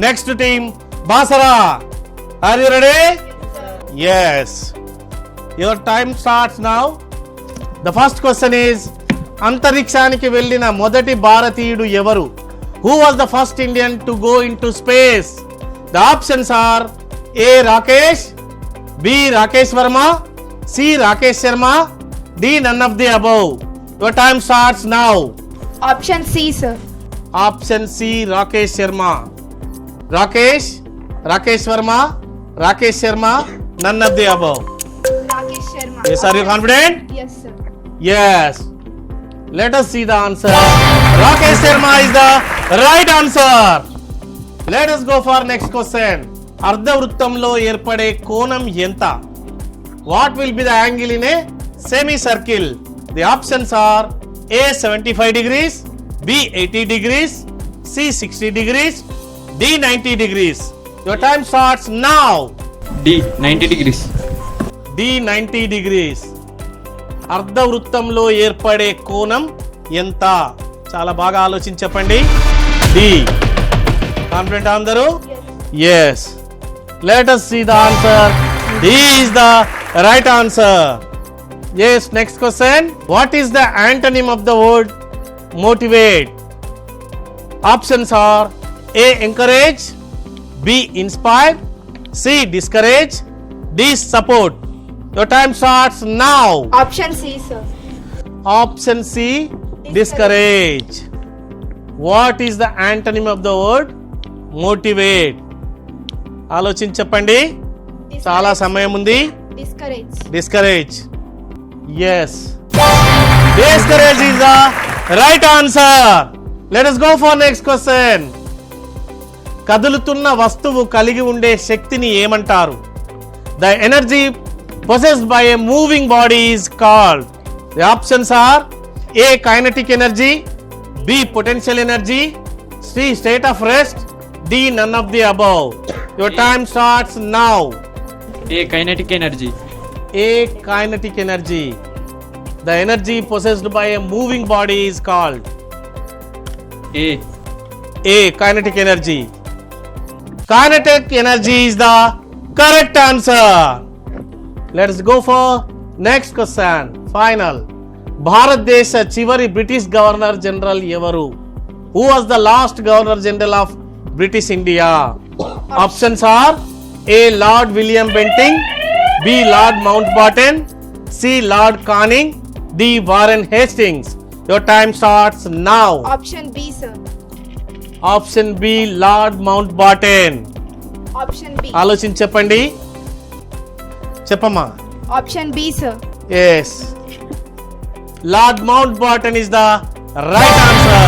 Next team, Basara. Are you ready? Yes. Your time starts now. The first question is, అంతరిక్షానికి వెళ్ళిన మొదటి భారతీయుడు ఎవరు? Who was the first Indian to go into space? The options are A. Rakesh, B. Rakesh Verma, C. Rakesh Sharma, D. None of the above. Your time starts now. Option C, sir. Option C, Rakesh Sharma. Rakesh, Rakesh Verma, Rakesh Sharma, none of the above. Rakesh Sharma. Yes, are you confident? Yes, sir. Yes. Let us see the answer. Rakesh Sharma is the right answer. Let us go for next question. అర్ధవృత్తంలో ఏర్పడే కోణం ఎంత? What will be the angle in a semicircle? The options are A. 75 degrees, B. 80 degrees, C. 60 degrees, D. 90 degrees. Your time starts now. D. 90 degrees. D. 90 degrees. అర్ధవృత్తంలో ఏర్పడే కోణం ఎంత? చాలా బాగా ఆలోచించి చెప్పండి. D. కాన్ఫిడెంట్ అందరూ? Yes. Let us see the answer. D is the right answer. Yes, next question. What is the antonym of the word motivate? Options are A. Encourage, B. Inspire, C. Discourage, D. Support. Your time starts now. Option C, sir. Option C. Discourage. What is the antonym of the word motivate? ఆలోచించి చెప్పండి. చాలా సమయం ఉంది. Discourage. Discourage. Yes. Discourage is the right answer. Let us go for next question. కదులుతున్న వస్తువు కలిగి ఉండే శక్తిని ఏమంటారు? The energy possessed by a moving body is called. The options are A. Kinetic energy, B. Potential energy, C. State of rest, D. None of the above. Your time starts now. A. Kinetic energy. A. Kinetic energy. The energy possessed by a moving body is called A. A. Kinetic energy. Kinetic energy is the correct answer. Let's go for next question. Final. భారతదేశ చివరి British governor general ఎవరు? Who was the last governor general of British India? Options are A. Lord William Bentinck, B. Lord Mountbatten, C. Lord Canning, D. Warren Hastings. Your time starts now. Option B, sir. Option B. Lord Mountbatten. Option B. ఆలోచించి చెప్పండి. చెప్పమ్మా. Option B, sir. Yes. Lord Mountbatten is the right answer.